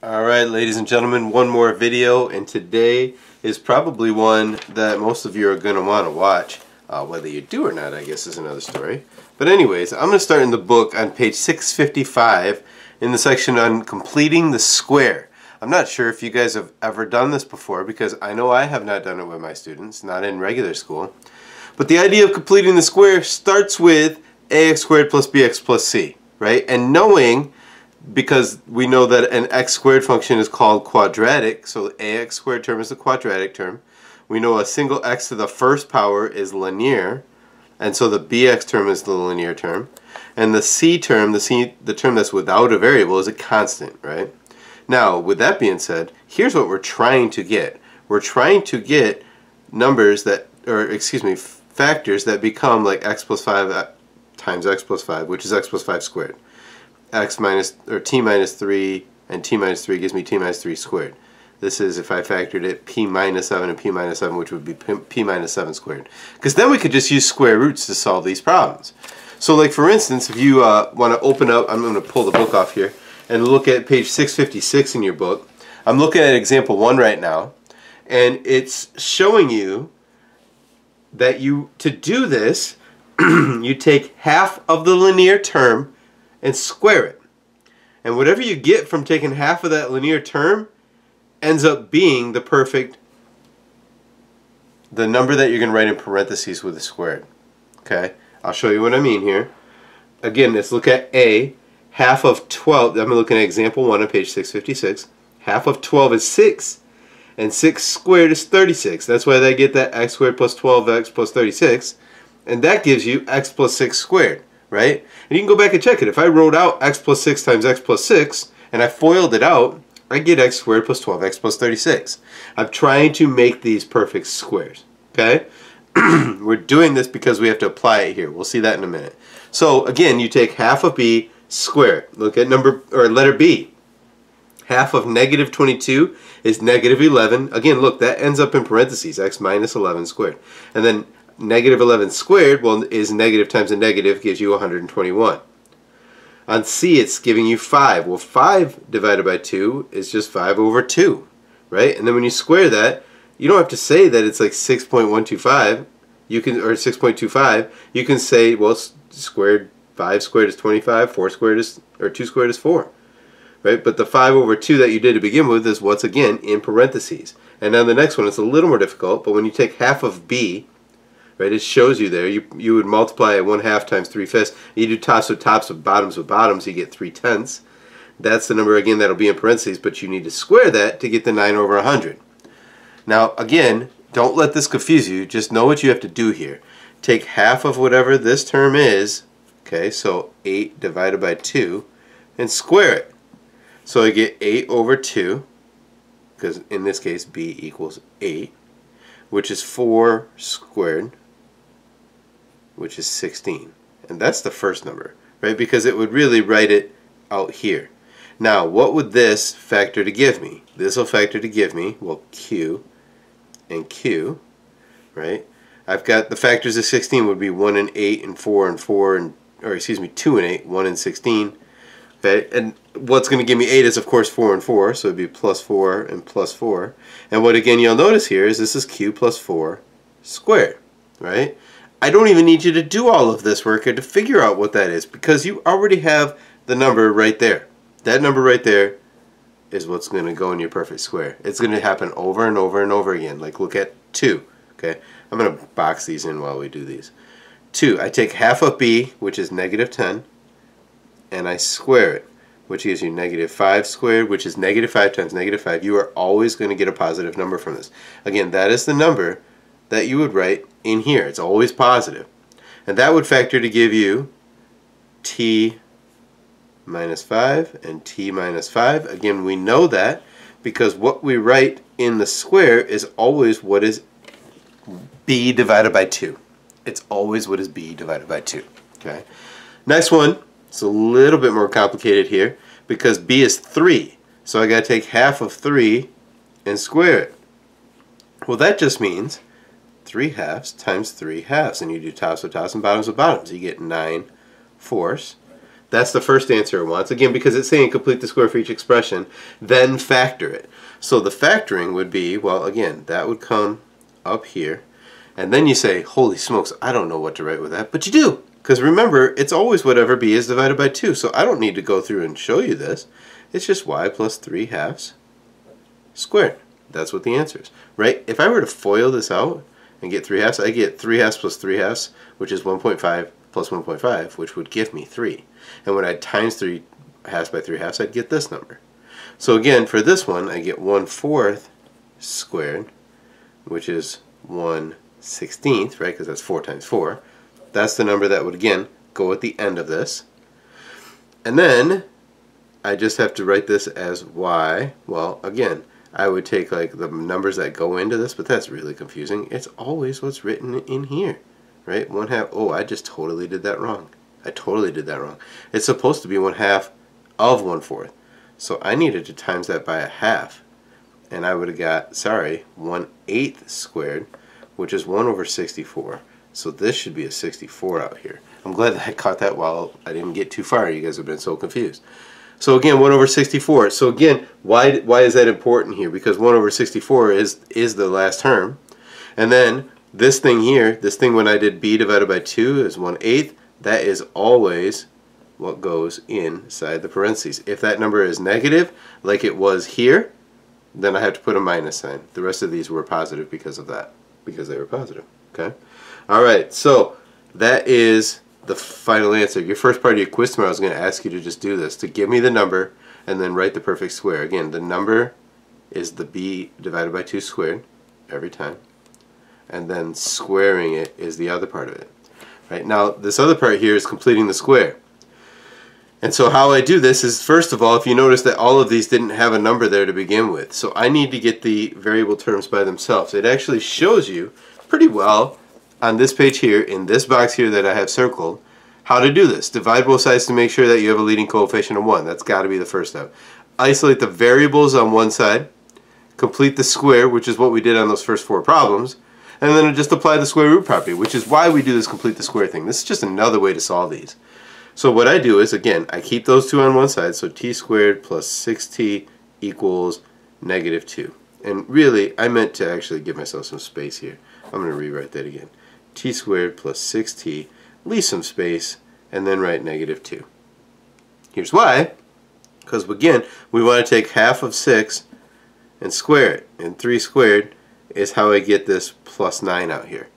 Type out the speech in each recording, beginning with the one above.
Alright, ladies and gentlemen, one more video, and today is probably one that most of you are going to want to watch. Whether you do or not, I guess, is another story. But anyways, I'm going to start in the book on page 655 in the section on completing the square. I'm not sure if you guys have ever done this before, because I know I have not done it with my students, not in regular school. But the idea of completing the square starts with ax squared plus bx plus c, right? And knowing, because we know that an x squared function is called quadratic, so the ax squared term is the quadratic term. We know a single x to the first power is linear, and so the bx term is the linear term. And the c term, the term that's without a variable, is a constant, right? Now, with that being said, here's what we're trying to get. We're trying to get numbers that, or excuse me, factors that become like x plus 5 times x plus 5, which is x plus 5 squared. X minus, or t minus 3 and t minus 3 gives me t minus 3 squared. This is, if I factored it, p minus 7 and p minus 7, which would be p minus 7 squared. Because then we could just use square roots to solve these problems. So like for instance, if you want to open up, I'm going to pull the book off here and look at page 656 in your book. I'm looking at example 1 right now, and it's showing you that to do this, you take half of the linear term and square it. And whatever you get from taking half of that linear term ends up being the number that you're going to write in parentheses with the squared. Okay? I'll show you what I mean here. Again, let's look at A. Half of 12, I'm looking at example 1 on page 656. Half of 12 is 6, and 6 squared is 36. That's why they get that x squared plus 12x plus 36, and that gives you x plus 6 squared. Right? And you can go back and check it. If I wrote out x plus 6 times x plus 6 and I FOILed it out, I get x squared plus 12x plus 36. I'm trying to make these perfect squares. Okay? We're doing this because we have to apply it here. We'll see that in a minute. So again, you take half of b, square it. Look at letter b. Half of negative 22 is negative 11. Again, look, that ends up in parentheses, x minus 11 squared. And then negative 11 squared, well, is negative times a negative, gives you 121. On C, it's giving you 5. Well, 5 divided by 2 is just 5 over 2, right? And then when you square that, you don't have to say that it's like 6.125, or 6.25. You can say, well, 5 squared is 25, 4 squared is, or 2 squared is 4, right? But the 5 over 2 that you did to begin with is, once again, in parentheses. And now the next one, it's a little more difficult, but when you take half of B, right, it shows you there. You would multiply 1/2 times 3/5. You do tops with tops with bottoms, you get 3/10. That's the number again that'll be in parentheses, but you need to square that to get the 9 over 100. Now again, don't let this confuse you. Just know what you have to do here. Take half of whatever this term is, okay, so 8 divided by 2, and square it. So I get 8 over 2, because in this case b equals 8, which is 4 squared, which is 16. And that's the first number, right? Because it would really write it out here. Now, what would this factor to give me? This will factor to give me, well, Q and Q, right? I've got the factors of 16 would be 1 and 8 and 4 and 4, and, or excuse me, 2 and 8, 1 and 16. Okay? And what's going to give me 8 is, of course, 4 and 4, so it would be plus 4 and plus 4. And what, again, you'll notice here is this is Q plus 4 squared, right? I don't even need you to do all of this work to figure out what that is, because you already have the number right there. That number right there is what's going to go in your perfect square. It's going to happen over and over and over again. Like look at 2. Okay, I'm going to box these in while we do these. 2, I take half of b, which is negative 10, and I square it, which gives you negative 5 squared, which is negative 5 times negative 5. You are always going to get a positive number from this. Again, that is the number that you would write in here. It's always positive. And that would factor to give you t minus 5 and t minus 5. Again, we know that because what we write in the square is always what is b divided by 2. It's always what is b divided by 2. Okay. Next one, it's a little bit more complicated here because b is 3. So I got to take half of 3 and square it. Well, that just means 3 halves times 3 halves, and you do tops with tops and bottoms with bottoms. You get 9 fourths. That's the first answer it wants. Again, because it's saying complete the square for each expression, then factor it. So the factoring would be, well, again, that would come up here. And then you say, holy smokes, I don't know what to write with that. But you do. Because remember, it's always whatever b is divided by 2. So I don't need to go through and show you this. It's just y plus 3 halves squared. That's what the answer is, right? If I were to FOIL this out and get 3 halves, I get 3 halves plus 3 halves, which is 1.5 plus 1.5, which would give me 3. And when I times 3 halves by 3 halves, I'd get this number. So again, for this one, I get 1/4 squared, which is 1/16, right? Because that's 4 times 4. That's the number that would, again, go at the end of this. And then I just have to write this as y. Well, again, I would take like the numbers that go into this, but that's really confusing. It's always what's written in here, right? 1/2. Oh, I just totally did that wrong. I totally did that wrong. It's supposed to be 1/2 of 1/4. So I needed to times that by a half. And I would have got, sorry, 1/8 squared, which is 1/64. So this should be a 64 out here. I'm glad that I caught that while I didn't get too far. You guys have been so confused. So again, 1/64. So again, why is that important here? Because 1/64 is the last term. And then this thing here, this thing when I did b divided by 2 is 1/8. That is always what goes inside the parentheses. If that number is negative, like it was here, then I have to put a minus sign. The rest of these were positive because of that, because they were positive. Okay? Alright, so that is the final answer. Your first part of your quiz tomorrow is going to ask you to just do this, to give me the number and then write the perfect square. Again, the number is the b divided by 2 squared every time, and then squaring it is the other part of it. Right? Now, this other part here is completing the square. And so how I do this is, first of all, if you notice that all of these didn't have a number there to begin with, so I need to get the variable terms by themselves. It actually shows you pretty well on this page here, in this box here that I have circled, how to do this. Divide both sides to make sure that you have a leading coefficient of 1. That's got to be the first step. Isolate the variables on one side, complete the square, which is what we did on those first 4 problems, and then just apply the square root property, which is why we do this complete the square thing. This is just another way to solve these. So what I do is, again, I keep those 2 on one side, so t squared plus 6t equals negative 2. And really, I meant to actually give myself some space here. I'm going to rewrite that again. T squared plus 6t, leave some space, and then write negative 2. Here's why. Because, again, we want to take half of 6 and square it. And 3 squared is how I get this plus 9 out here.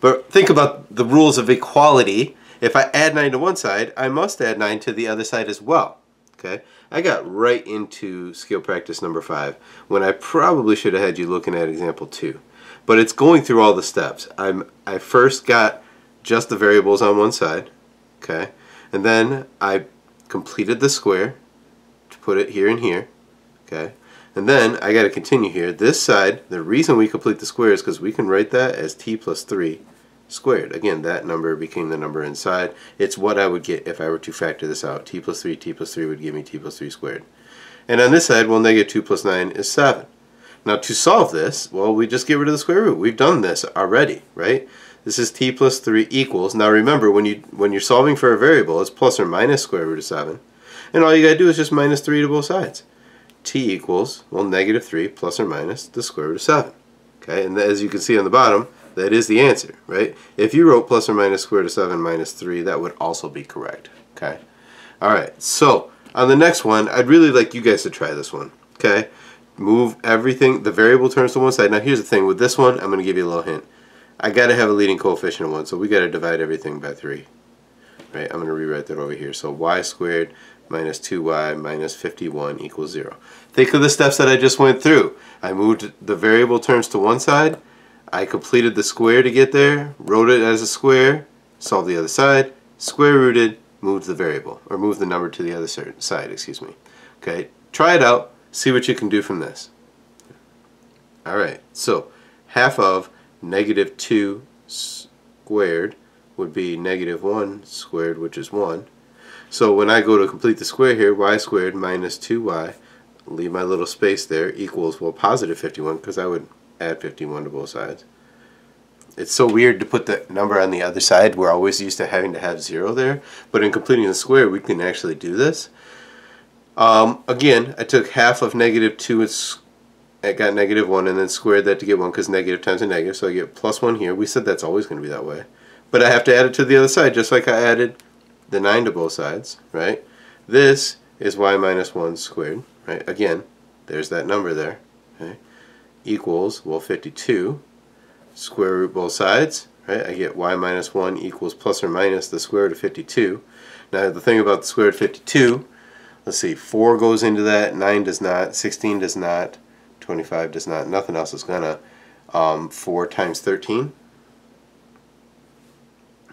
But think about the rules of equality. If I add 9 to one side, I must add 9 to the other side as well. Okay? I got right into skill practice number 5 when I probably should have had you looking at example 2. But it's going through all the steps. I first got just the variables on one side, okay? And then I completed the square to put it here and here, okay? And then I got to continue here. This side, the reason we complete the square is because we can write that as t plus 3 squared. Again, that number became the number inside. It's what I would get if I were to factor this out. T plus 3 would give me t plus 3 squared. And on this side, well, negative 2 plus 9 is 7. Now to solve this, well, we just get rid of the square root. We've done this already, right? This is t plus 3 equals. Now remember, when you're solving for a variable, it's plus or minus square root of 7. And all you got to do is just minus 3 to both sides. T equals, well, negative 3 plus or minus the square root of 7. Okay, and as you can see on the bottom, that is the answer, right? If you wrote plus or minus square root of 7 minus 3, that would also be correct. Okay? Alright, so on the next one, I'd really like you guys to try this one. Okay? Move everything, the variable terms to one side. Now here's the thing, with this one, I'm going to give you a little hint. I got to have a leading coefficient of 1, so we got to divide everything by 3. Right? I'm going to rewrite that over here. So y squared minus 2y minus 51 equals 0. Think of the steps that I just went through. I moved the variable terms to one side. I completed the square to get there, wrote it as a square, solved the other side, square rooted, moved the variable, or moved the number to the other side, excuse me. Okay, try it out, see what you can do from this. Alright, so half of negative 2 squared would be negative 1 squared, which is 1. So when I go to complete the square here, y squared minus 2y, leave my little space there, equals, well, positive 51, because I would add 51 to both sides. It's so weird to put the number on the other side. We're always used to having to have 0 there. But in completing the square, we can actually do this. Again, I took half of negative 2, I got negative 1, and then squared that to get 1 because negative times a negative. So I get plus 1 here. We said that's always going to be that way. But I have to add it to the other side just like I added the 9 to both sides, right? This is y minus 1 squared, right? Again, there's that number there, okay? Equals, well, 52. Square root both sides, right? I get y minus 1 equals plus or minus the square root of 52. Now the thing about the square root of 52, let's see, 4 goes into that, 9 does not, 16 does not, 25 does not, nothing else is gonna. 4 times 13.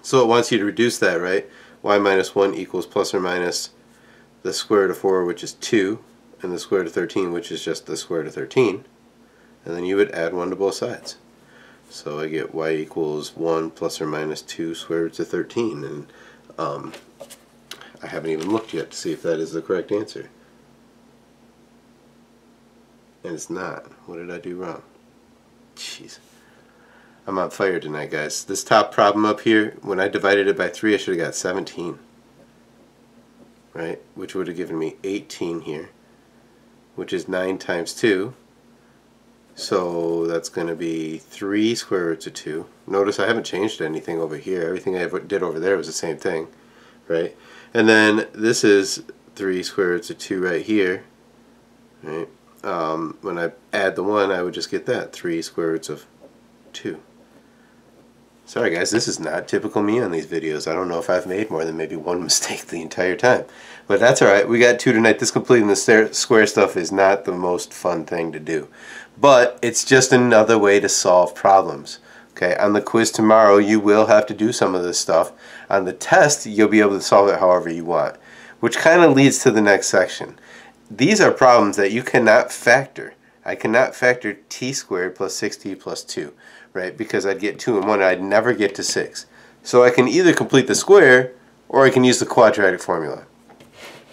So it wants you to reduce that, right? Y minus 1 equals plus or minus the square root of 4, which is 2, and the square root of 13, which is just the square root of 13. And then you would add 1 to both sides. So I get y equals 1 plus or minus 2 square roots of 13. And I haven't even looked yet to see if that is the correct answer. And it's not. What did I do wrong? Jeez. I'm on fire tonight, guys. This top problem up here, when I divided it by 3, I should have got 17. Right? Which would have given me 18 here. Which is 9 times 2. So that's going to be 3 square roots of 2. Notice I haven't changed anything over here. Everything I did over there was the same thing. Right? And then this is 3 square roots of 2 right here. Right? When I add the 1, I would just get that. 3 square roots of 2. Sorry guys, this is not typical me on these videos. I don't know if I've made more than maybe one mistake the entire time. But that's alright, we got 2 tonight. This completing the square stuff is not the most fun thing to do. But it's just another way to solve problems. Okay, on the quiz tomorrow you will have to do some of this stuff. On the test you'll be able to solve it however you want. Which kind of leads to the next section. These are problems that you cannot factor. I cannot factor t squared plus 6t plus 2, right? Because I'd get 2 and 1 and I'd never get to 6. So I can either complete the square or I can use the quadratic formula.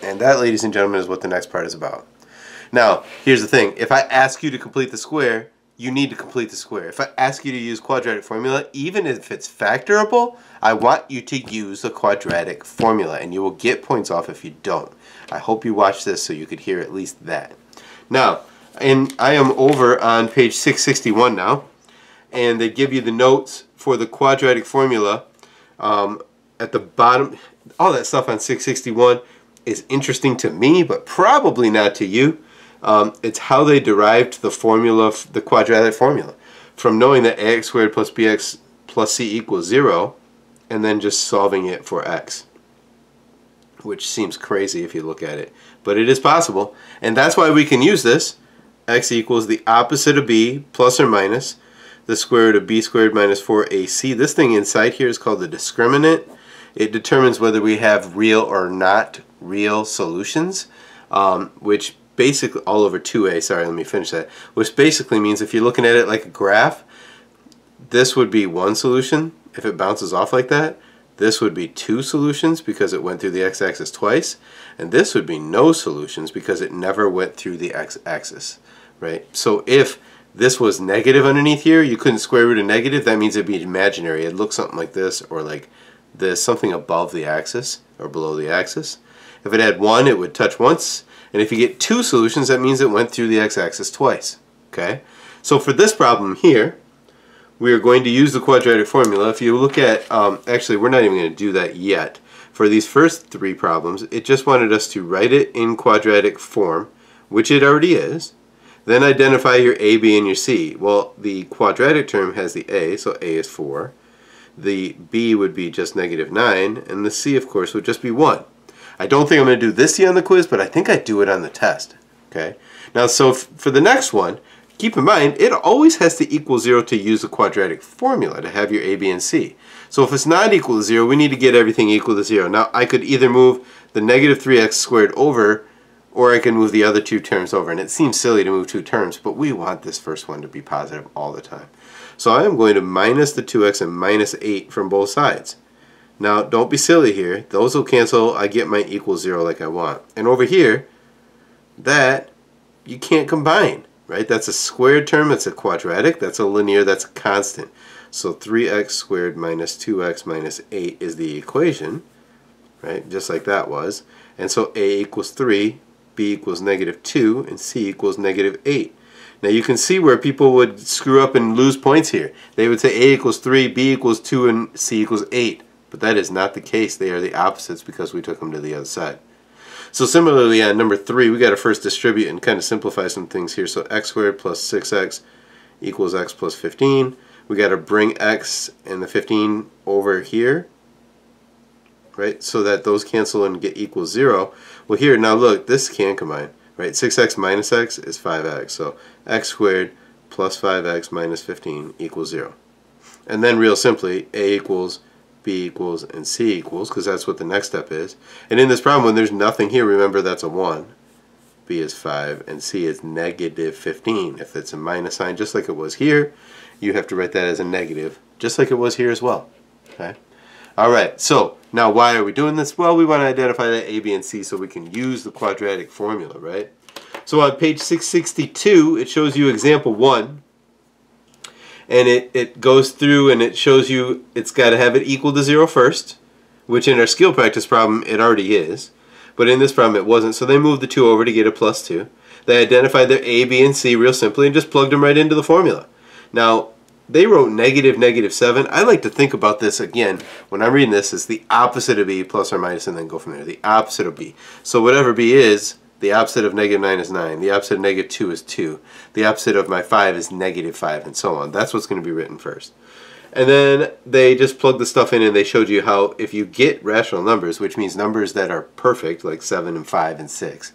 And that, ladies and gentlemen, is what the next part is about. Now, here's the thing. If I ask you to complete the square, you need to complete the square. If I ask you to use quadratic formula, even if it's factorable, I want you to use the quadratic formula, and you will get points off if you don't. I hope you watch this so you could hear at least that. Now, and I am over on page 661 now, and they give you the notes for the quadratic formula at the bottom. All that stuff on 661 is interesting to me, but probably not to you. It's how they derived the formula, the quadratic formula, from knowing that ax squared plus bx plus c equals 0, and then just solving it for x, which seems crazy if you look at it, but it is possible, and that's why we can use this. X equals the opposite of b plus or minus the square root of b squared minus 4ac. This thing inside here is called the discriminant. It determines whether we have real or not real solutions, which basically, all over 2a, sorry, let me finish that, which basically means if you're looking at it like a graph, this would be one solution if it bounces off like that. This would be 2 solutions because it went through the x-axis twice, and this would be no solutions because it never went through the x-axis, right? So if this was negative underneath here, you couldn't square root a negative, that means it'd be imaginary. It'd look something like this or like this, something above the axis or below the axis. If it had 1, it would touch once, and if you get 2 solutions, that means it went through the x-axis twice, okay? So for this problem here, we are going to use the quadratic formula. If you look at, actually we're not even going to do that yet. For these first 3 problems, it just wanted us to write it in quadratic form, which it already is. Then identify your a, b, and your c. Well, the quadratic term has the a, so a is 4. The b would be just -9, and the c, of course, would just be 1. I don't think I'm going to do this yet on the quiz, but I think I'd do it on the test. Okay. Now, so for the next one, keep in mind, it always has to equal 0 to use the quadratic formula to have your a, b, and c. So if it's not equal to 0, we need to get everything equal to 0. Now, I could either move the -3x squared over, or I can move the other 2 terms over. And it seems silly to move 2 terms, but we want this first one to be positive all the time. So I am going to minus the 2x and minus 8 from both sides. Now, don't be silly here. Those will cancel. I get my equal 0 like I want. And over here, that you can't combine, right? That's a squared term. That's a quadratic. That's a linear. That's a constant. So 3x squared minus 2x minus 8 is the equation, right? Just like that was. And so a equals 3, b equals negative 2, and c equals negative 8. Now you can see where people would screw up and lose points here. They would say a equals 3, b equals 2, and c equals 8. But that is not the case. They are the opposites because we took them to the other side. So similarly on number 3, we got to first distribute and kind of simplify some things here. So x squared plus 6x equals x plus 15. We got to bring x and the 15 over here, right? So that those cancel and get equals 0. Well here, now look, this can combine, right? 6x minus x is 5x. So x squared plus 5x minus 15 equals 0. And then real simply, a equals, b equals, and c equals, because that's what the next step is. And in this problem, when there's nothing here, remember that's a 1. B is 5, and c is negative 15. If it's a minus sign, just like it was here, you have to write that as a negative, just like it was here as well. Okay. All right, so now why are we doing this? Well, we want to identify that a, b, and c so we can use the quadratic formula, right? So on page 662, it shows you example 1. And it goes through and it shows you it's got to have it equal to 0 first, which in our skill practice problem it already is. But in this problem it wasn't, so they moved the 2 over to get a plus 2. They identified their a, b, and c real simply and just plugged them right into the formula. Now, they wrote negative 7. I like to think about this again, when I'm reading this, as the opposite of b plus or minus and then go from there. The opposite of b. So whatever b is, the opposite of negative 9 is 9. The opposite of negative 2 is 2. The opposite of my 5 is negative 5, and so on. That's what's going to be written first. And then they just plugged the stuff in and they showed you how if you get rational numbers, which means numbers that are perfect, like 7 and 5 and 6,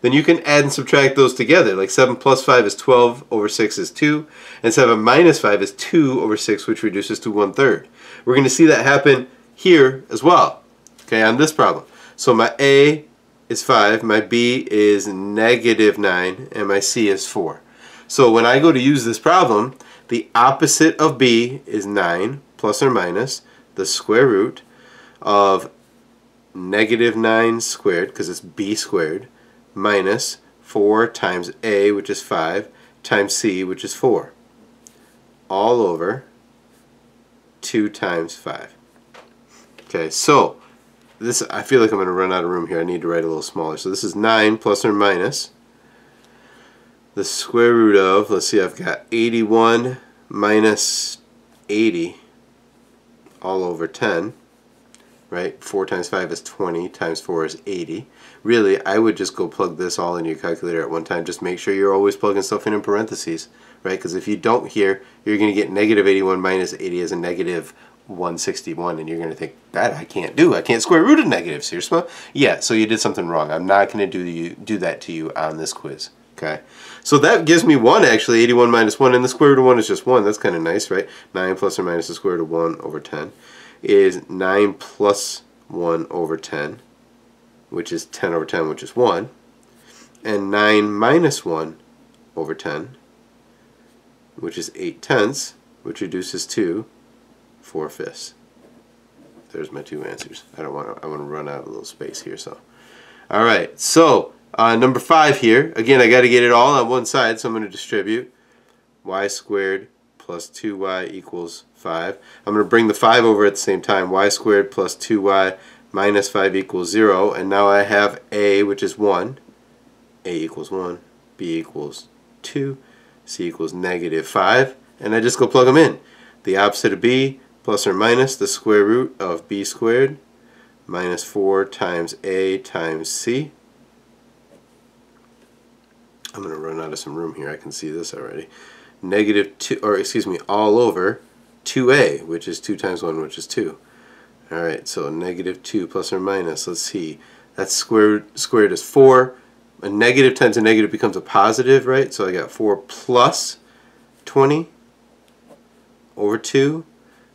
then you can add and subtract those together. Like 7 plus 5 is 12 over 6 is 2, and 7 minus 5 is 2 over 6, which reduces to 1/3. We're going to see that happen here as well, okay, on this problem. So my a is 5, my b is negative 9, and my c is 4. So when I go to use this problem, the opposite of b is 9 plus or minus the square root of negative 9 squared, because it's b squared, minus 4 times a, which is 5, times c, which is 4, all over 2 times 5. Okay, so this, I feel like I'm going to run out of room here. I need to write a little smaller. So this is 9 plus or minus the square root of, let's see, I've got 81 minus 80 all over 10, right? 4 times 5 is 20, times 4 is 80. Really, I would just go plug this all in your calculator at one time. Just make sure you're always plugging stuff in parentheses, right? Because if you don't here, you're going to get negative 81 minus 80 as a negative 161, and you're going to think, that I can't do. I can't square root of negatives here. Yeah, so you did something wrong. I'm not going to do that to you on this quiz. Okay, so that gives me 1 actually, 81 minus 1, and the square root of 1 is just 1. That's kind of nice, right? 9 plus or minus the square root of 1 over 10 is 9 plus 1 over 10, which is 10 over 10, which is 1. And 9 minus 1 over 10, which is 8/10, which reduces to 4/5. There's my 2 answers. I want to run out of a little space here. So, all right. So number 5 here. Again, I got to get it all on one side, so I'm going to distribute y squared plus 2y equals 5. I'm going to bring the 5 over at the same time. Y squared plus 2y minus 5 equals 0. And now I have a, which is 1. A equals 1. B equals 2. C equals negative 5. And I just go plug them in. The opposite of b plus or minus the square root of b squared minus 4 times a times c. I'm going to run out of some room here. I can see this already. Negative 2, or excuse me, all over 2a, which is 2 times 1, which is 2. All right, so negative 2 plus or minus, let's see. That's squared is 4. A negative times a negative becomes a positive, right? So I got 4 plus 20 over 2,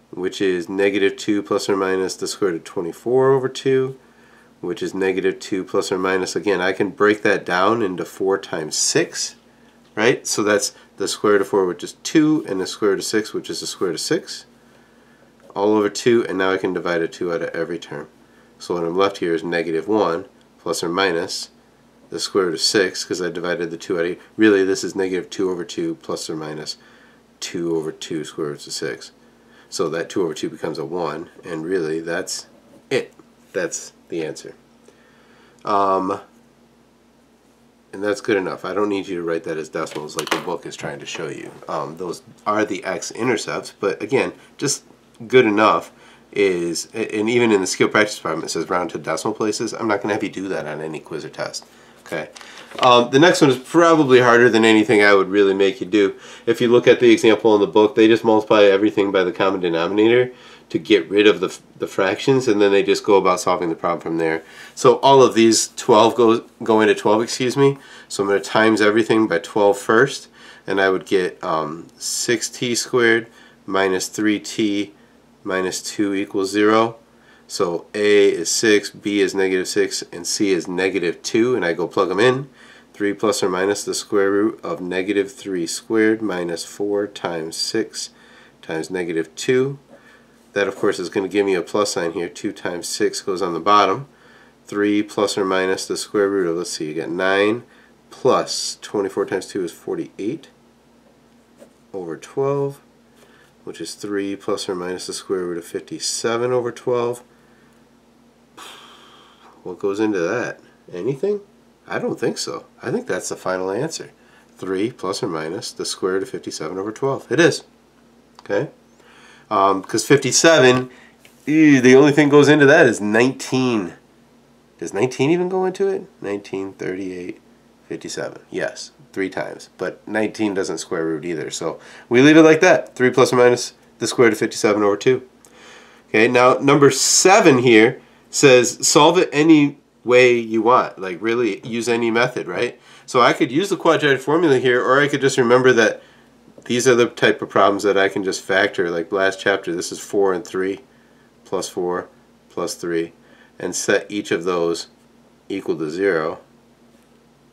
which is negative 2 plus or minus the square root of 24 over 2, which is negative 2 plus or minus. Again, I can break that down into 4 times 6, right? So that's the square root of 4, which is 2, and the square root of 6, which is the square root of 6, all over 2, and now I can divide a 2 out of every term. So what I'm left here is negative 1 plus or minus the square root of 6, because I divided the 2 out of, really this is negative 2 over 2 plus or minus 2 over 2 square roots of 6. So that 2 over 2 becomes a 1, and really that's it. That's the answer. And that's good enough. I don't need you to write that as decimals like the book is trying to show you. Those are the x-intercepts, but again, just good enough is, and even in the skill practice department it says round to decimal places. I'm not going to have you do that on any quiz or test. Okay. The next one is probably harder than anything I would really make you do. If you look at the example in the book, they just multiply everything by the common denominator to get rid of the fractions, and then they just go about solving the problem from there. So all of these 12 go into 12, excuse me. So I'm going to times everything by 12 first, and I would get 6t squared minus 3t minus 2 equals 0. So A is 6, B is negative 6, and C is negative 2, and I go plug them in. 3 plus or minus the square root of negative 3 squared minus 4 times 6 times negative 2. That, of course, is going to give me a plus sign here. 2 times 6 goes on the bottom. 3 plus or minus the square root of, let's see, you get 9 plus 24 times 2 is 48 over 12, which is 3 plus or minus the square root of 57 over 12. What goes into that? Anything? I don't think so. I think that's the final answer. 3 plus or minus the square root of 57 over 12. It is. Okay? Because 57, the only thing goes into that is 19. Does 19 even go into it? 19, 38, 57. Yes, 3 times. But 19 doesn't square root either. So we leave it like that. 3 plus or minus the square root of 57 over 2. Okay, now number 7 here says solve it any way you want. Like really use any method, right? So I could use the quadratic formula here, or I could just remember that these are the type of problems that I can just factor. Like last chapter, this is 4 and 3 plus 4 plus 3, and set each of those equal to 0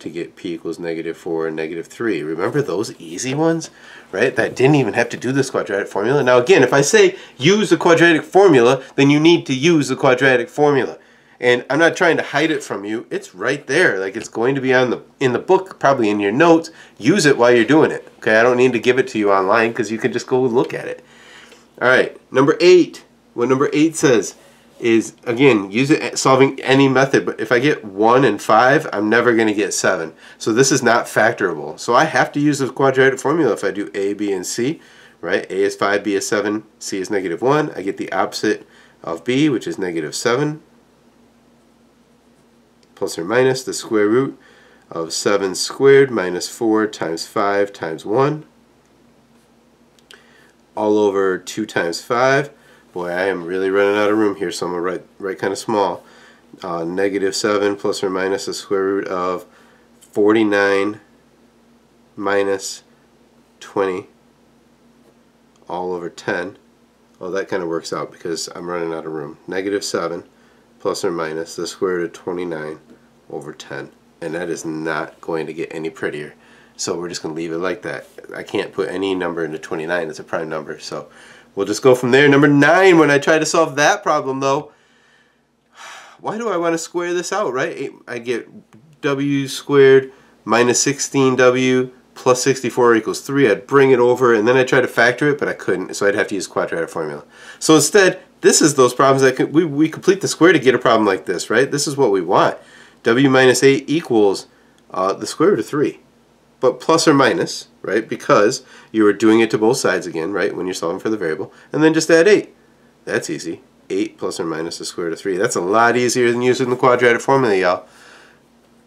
to get p equals negative 4 and negative 3. Remember those easy ones, right? That didn't even have to do this quadratic formula. Now again, if I say use the quadratic formula, then you need to use the quadratic formula. And I'm not trying to hide it from you. It's right there. Like it's going to be on in the book, probably in your notes. Use it while you're doing it. Okay, I don't need to give it to you online because you can just go look at it. All right, number 8. What number 8 says is, again, use it solving any method. But if I get 1 and 5, I'm never going to get 7. So this is not factorable. So I have to use the quadratic formula if I do A, B, and C. Right? A is 5, B is 7, C is negative 1. I get the opposite of B, which is negative 7. Plus or minus the square root of 7 squared minus 4 times 5 times 1. All over 2 times 5. Boy, I am really running out of room here, so I'm going to write kind of small. Negative 7 plus or minus the square root of 49 minus 20 all over 10. Well, that kind of works out because I'm running out of room. Negative 7 plus or minus the square root of 29 over 10. And that is not going to get any prettier. So we're just going to leave it like that. I can't put any number into 29. It's a prime number. So we'll just go from there. Number 9, when I try to solve that problem though, why do I want to square this out, right? I get w squared minus 16w plus 64 equals 3. I'd bring it over and then I'd try to factor it, but I couldn't. So I'd have to use quadratic formula. So instead, this is those problems that we complete the square to get a problem like this, right? This is what we want. W minus 8 equals the square root of 3. But plus or minus, right? Because you are doing it to both sides again, right? When you're solving for the variable. And then just add 8. That's easy. 8 plus or minus the square root of 3. That's a lot easier than using the quadratic formula, y'all.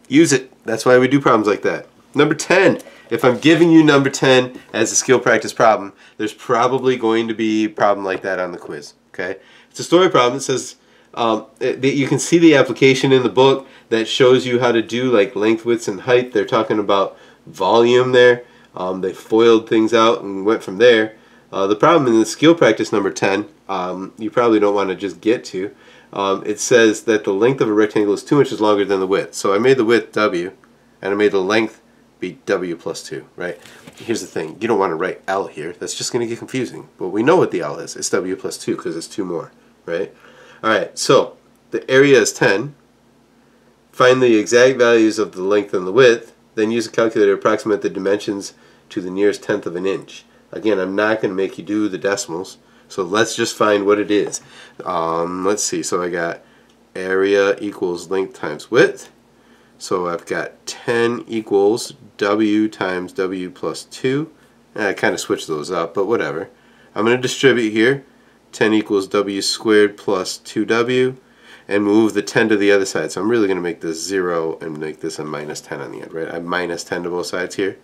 Use it. That's why we do problems like that. Number 10. If I'm giving you number 10 as a skill practice problem, there's probably going to be a problem like that on the quiz. Okay? It's a story problem. It says you can see the application in the book that shows you how to do like length, width, and height. They're talking about volume there. They foiled things out and went from there. The problem in the skill practice number 10, you probably don't want to just get to. It says that the length of a rectangle is 2 inches longer than the width. So I made the width W, and I made the length be W plus 2, right? Here's the thing. You don't want to write L here. That's just going to get confusing. But we know what the L is. It's W plus 2 because it's 2 more, right? All right, so the area is 10. Find the exact values of the length and the width. Then use a calculator to approximate the dimensions to the nearest tenth of an inch. Again, I'm not going to make you do the decimals. So let's just find what it is. Let's see. So I got area equals length times width. So I've got 10 equals W times W plus 2. I kind of switched those up, but whatever. I'm going to distribute here. 10 equals W squared plus 2W. And move the 10 to the other side. So I'm really going to make this 0 and make this a minus 10 on the end, right? I have minus 10 to both sides here.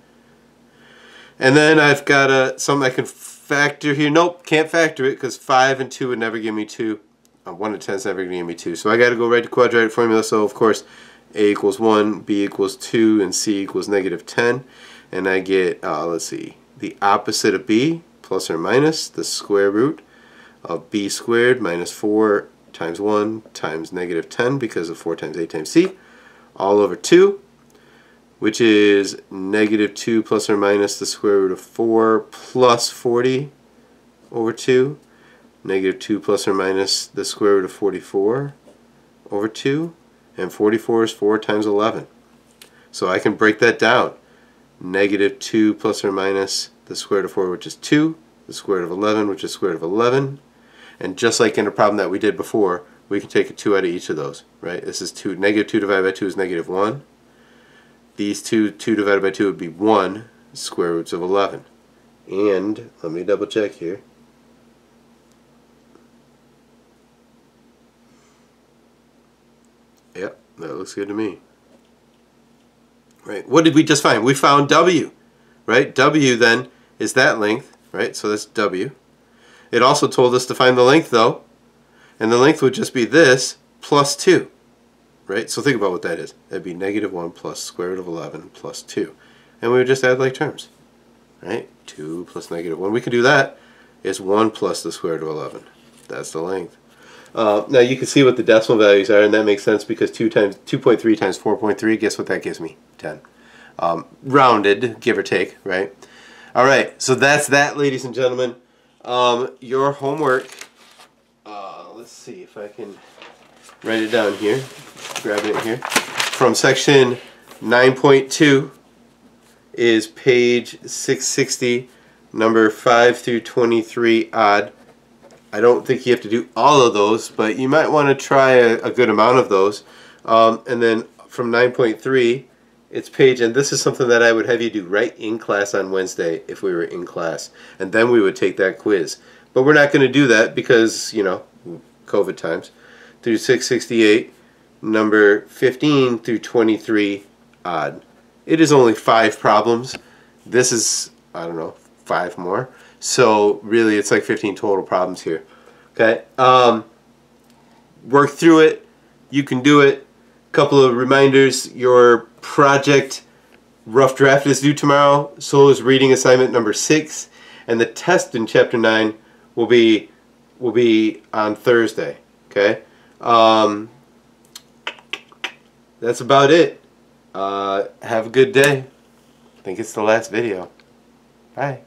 And then I've got something I can factor here. Nope, can't factor it because 5 and 2 would never give me 2. 1 and 10 is never going to give me 2. So I got to go right to quadratic formula. So of course, A equals 1, B equals 2, and C equals negative 10. And I get, let's see, the opposite of B, plus or minus the square root of B squared minus 4 times 1 times negative 10 because of 4 times 8 times C, all over 2, which is negative 2 plus or minus the square root of 4 plus 40 over 2, negative 2 plus or minus the square root of 44 over 2, and 44 is 4 times 11. So I can break that down. Negative 2 plus or minus the square root of 4, which is 2, the square root of 11, which is square root of 11. And just like in a problem that we did before, we can take a 2 out of each of those, right? This is 2. Negative 2 divided by 2 is negative 1. These 2 divided by 2 would be 1 square roots of 11. And let me double check here. Yep, that looks good to me. Right, what did we just find? We found W, right? W then is that length, right? So that's W. It also told us to find the length though, and the length would just be this plus 2, right? So think about what that is. That'd be negative 1 plus square root of 11 plus 2. And we would just add like terms, right? 2 plus negative 1. We can do that. It's 1 plus the square root of 11. That's the length. Now you can see what the decimal values are, and that makes sense because 2.3 times 4.3, guess what that gives me? 10. Rounded, give or take, right? All right, so that's that, ladies and gentlemen. Your homework, let's see if I can write it down here, grabbing it here, from section 9.2 is page 660, number 5 through 23 odd. I don't think you have to do all of those, but you might want to try a good amount of those. And then from 9.3, it's page, and this is something that I would have you do right in class on Wednesday if we were in class. And then we would take that quiz. But we're not going to do that because, you know, COVID times. Through 668, number 15 through 23 odd. It is only 5 problems. This is, I don't know, 5 more. So really it's like 15 total problems here. Okay, work through it. You can do it. Couple of reminders. Your project rough draft is due tomorrow. So is reading assignment number 6, and the test in chapter 9 will be on Thursday. Okay, that's about it. Have a good day. I think it's the last video. Bye.